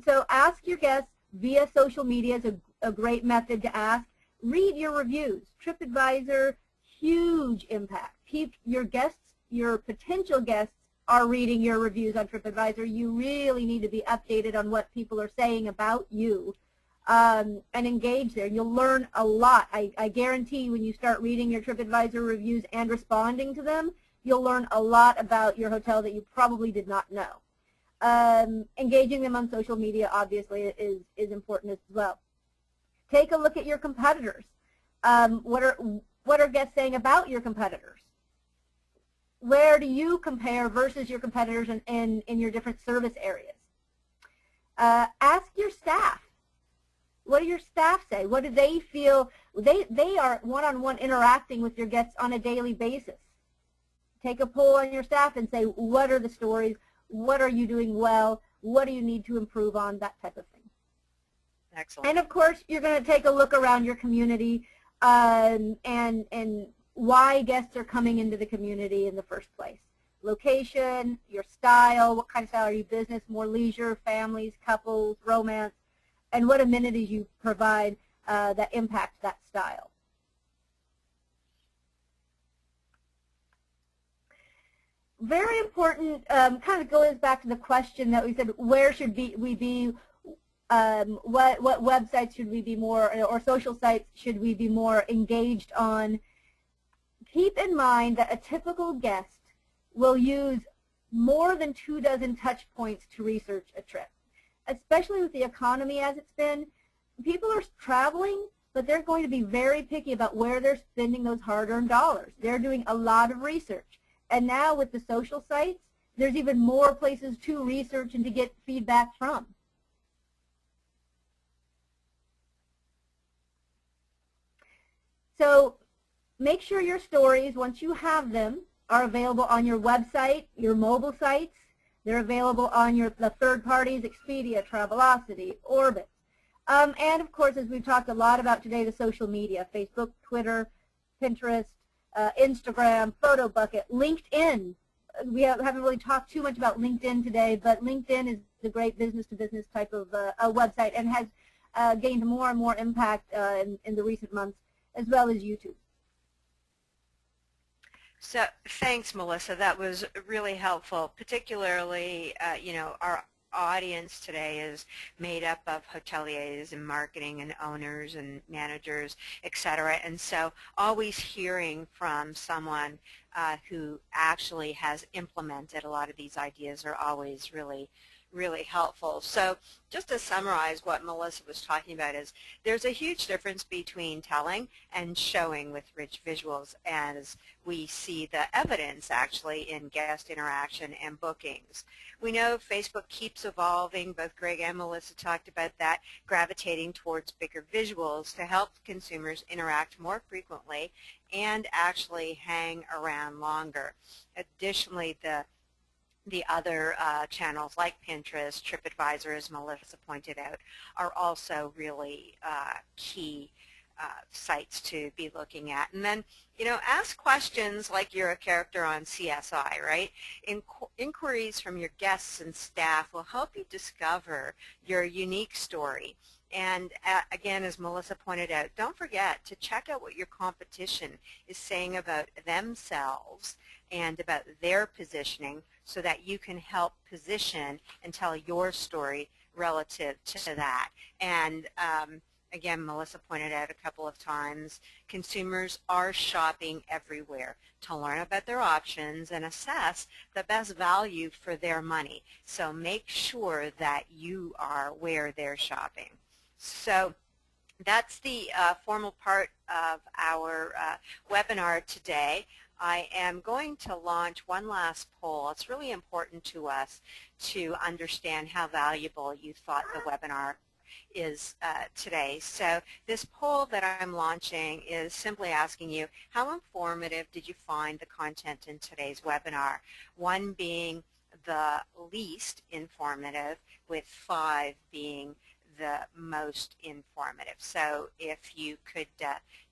So ask your guests via social media is a great method to ask. Read your reviews. TripAdvisor, huge impact. Your guests, your potential guests, are reading your reviews on TripAdvisor. You really need to be updated on what people are saying about you and engage there. You'll learn a lot. I guarantee when you start reading your TripAdvisor reviews and responding to them, you'll learn a lot about your hotel that you probably did not know. Engaging them on social media obviously is important as well. Take a look at your competitors. What are guests saying about your competitors? Where do you compare versus your competitors in your different service areas? Ask your staff. What do your staff say? What do they feel? They are one-on-one interacting with your guests on a daily basis. Take a poll on your staff and say, what are the stories? What are you doing well? What do you need to improve on? That type of thing. Excellent. And of course, you're going to take a look around your community and why guests are coming into the community in the first place. Location, your style, what kind of style are you, business, more leisure, families, couples, romance, and what amenities you provide that impact that style. Very important, kind of goes back to the question that we said, where should we be, what websites should we be more, or social sites should we be more engaged on? Keep in mind that a typical guest will use more than 24 touch points to research a trip, especially with the economy as it's been. People are traveling, but they're going to be very picky about where they're spending those hard-earned dollars. They're doing a lot of research. And now with the social sites, there's even more places to research and to get feedback from. So make sure your stories, once you have them, are available on your website, your mobile sites. They're available on the third parties, Expedia, Travelocity, Orbit. And of course, as we've talked a lot about today, the social media, Facebook, Twitter, Pinterest, Instagram, PhotoBucket, LinkedIn. We haven't really talked too much about LinkedIn today, but LinkedIn is a great business-to-business type of a website and has gained more and more impact in the recent months, as well as YouTube. So thanks, Melissa. That was really helpful. Particularly, our audience today is made up of hoteliers and marketing and owners and managers, etc. And so always hearing from someone who actually has implemented a lot of these ideas are always really helpful. So just to summarize what Melissa was talking about is there's a huge difference between telling and showing with rich visuals, as we see the evidence actually in guest interaction and bookings. We know Facebook keeps evolving. Both Greg and Melissa talked about that, gravitating towards bigger visuals to help consumers interact more frequently and actually hang around longer. Additionally, the other channels like Pinterest, TripAdvisor, as Melissa pointed out, are also really key sites to be looking at. And then, ask questions like you're a character on CSI, right? Inquiries from your guests and staff will help you discover your unique story. And again, as Melissa pointed out, don't forget to check out what your competition is saying about themselves and about their positioning so that you can help position and tell your story relative to that. And again, Melissa pointed out a couple of times, consumers are shopping everywhere to learn about their options and assess the best value for their money. So make sure that you are where they're shopping. So that's the formal part of our webinar today. I am going to launch one last poll. It's really important to us to understand how valuable you thought the webinar is today. So this poll that I'm launching is simply asking you, how informative did you find the content in today's webinar? 1 being the least informative, with 5 being the most informative. So if you could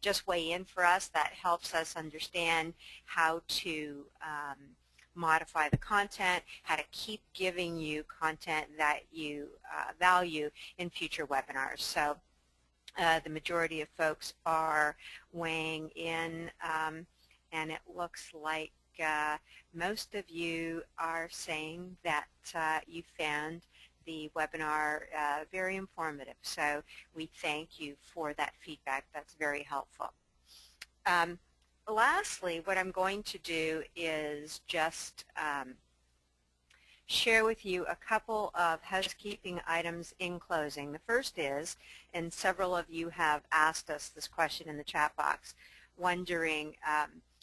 just weigh in for us, that helps us understand how to modify the content, how to keep giving you content that you value in future webinars. So the majority of folks are weighing in, and it looks like most of you are saying that you found the webinar very informative. So we thank you for that feedback. That's very helpful. Lastly, what I'm going to do is just share with you a couple of housekeeping items in closing. The first is, and several of you have asked us this question in the chat box, wondering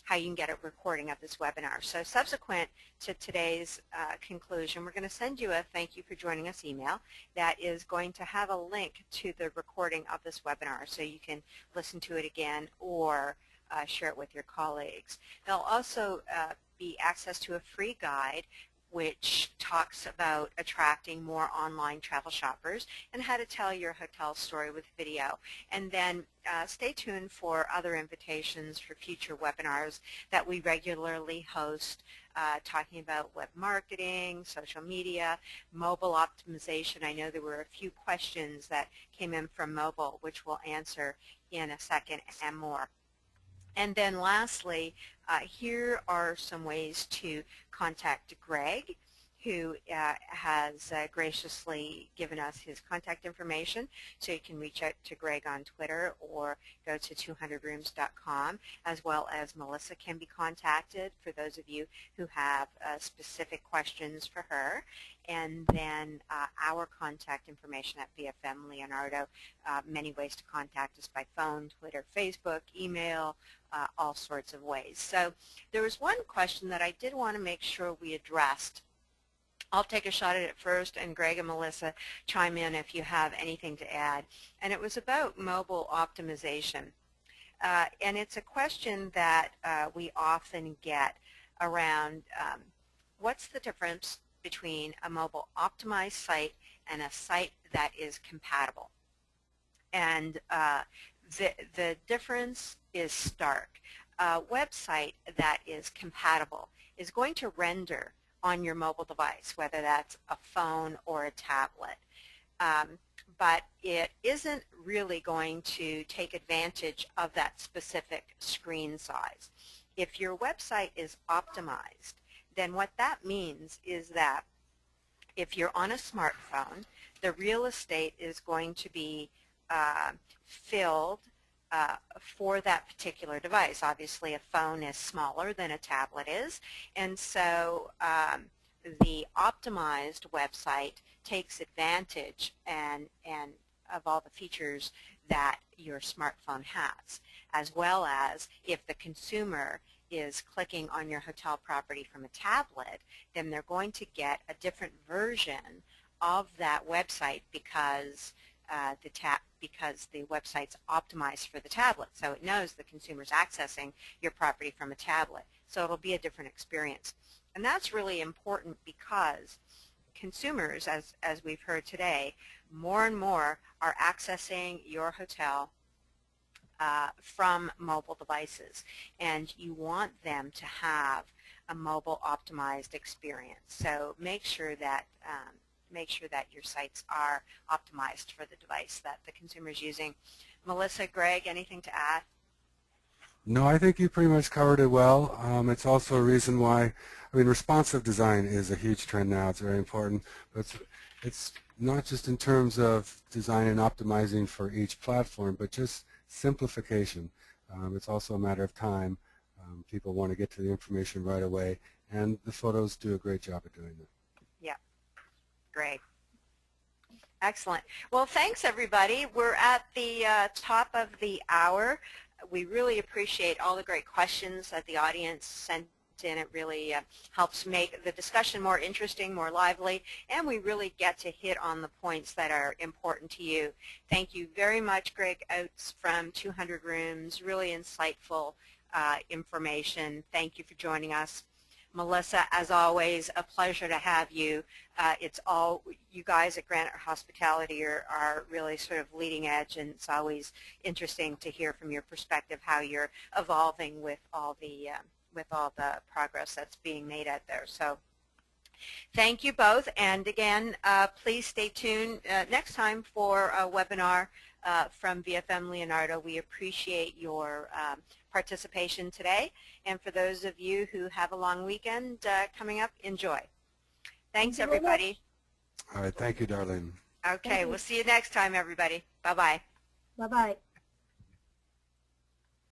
how you can get a recording of this webinar. So subsequent to today's conclusion, we're going to send you a thank you for joining us email that is going to have a link to the recording of this webinar so you can listen to it again or share it with your colleagues. There'll also be access to a free guide which talks about attracting more online travel shoppers and how to tell your hotel story with video. And then stay tuned for other invitations for future webinars that we regularly host, talking about web marketing, social media, mobile optimization. I know there were a few questions that came in from mobile, which we'll answer in a second, and more. And then lastly, here are some ways to contact Greg, who has graciously given us his contact information. So you can reach out to Greg on Twitter or go to 200rooms.com, as well as Melissa can be contacted for those of you who have specific questions for her. And then our contact information at VFM Leonardo, many ways to contact us by phone, Twitter, Facebook, email, all sorts of ways. So there was one question that I did want to make sure we addressed. I'll take a shot at it first, and Greg and Melissa chime in if you have anything to add. And it was about mobile optimization. And it's a question that we often get around what's the difference between a mobile optimized site and a site that is compatible. And the difference is stark. A website that is compatible is going to render on your mobile device, whether that's a phone or a tablet. But it isn't really going to take advantage of that specific screen size. If your website is optimized, then what that means is that if you're on a smartphone, the real estate is going to be filled for that particular device. Obviously, a phone is smaller than a tablet is, and so the optimized website takes advantage and of all the features that your smartphone has, as well as if the consumer is clicking on your hotel property from a tablet, then they're going to get a different version of that website because the website's optimized for the tablet. So it knows the consumer's accessing your property from a tablet. So it'll be a different experience. And that's really important because consumers, as we've heard today, more and more are accessing your hotel from mobile devices. And you want them to have a mobile optimized experience. So make sure that your sites are optimized for the device that the consumer is using. Melissa, Greg, anything to add? No, I think you pretty much covered it well. It's also a reason why, I mean, responsive design is a huge trend now. It's very important. But it's not just in terms of design and optimizing for each platform, but just simplification. It's also a matter of time. People want to get to the information right away, and the photos do a great job of doing that. Yeah, great. Excellent. Well, thanks, everybody. We're at the top of the hour. We really appreciate all the great questions that the audience sent in. It really helps make the discussion more interesting, more lively, and we really get to hit on the points that are important to you. Thank you very much, Greg Oates from 200 Rooms. Really insightful information. Thank you for joining us. Melissa, as always, a pleasure to have you. It's all you guys at Granite Hospitality are really sort of leading edge, and it's always interesting to hear from your perspective how you're evolving with all the progress that's being made out there. So thank you both, and again, please stay tuned next time for a webinar from VFM Leonardo. We appreciate your participation today, and for those of you who have a long weekend coming up, enjoy. Thanks, everybody. All right, thank you, Darlene. Okay, we'll see you next time, everybody. Bye-bye. Bye-bye.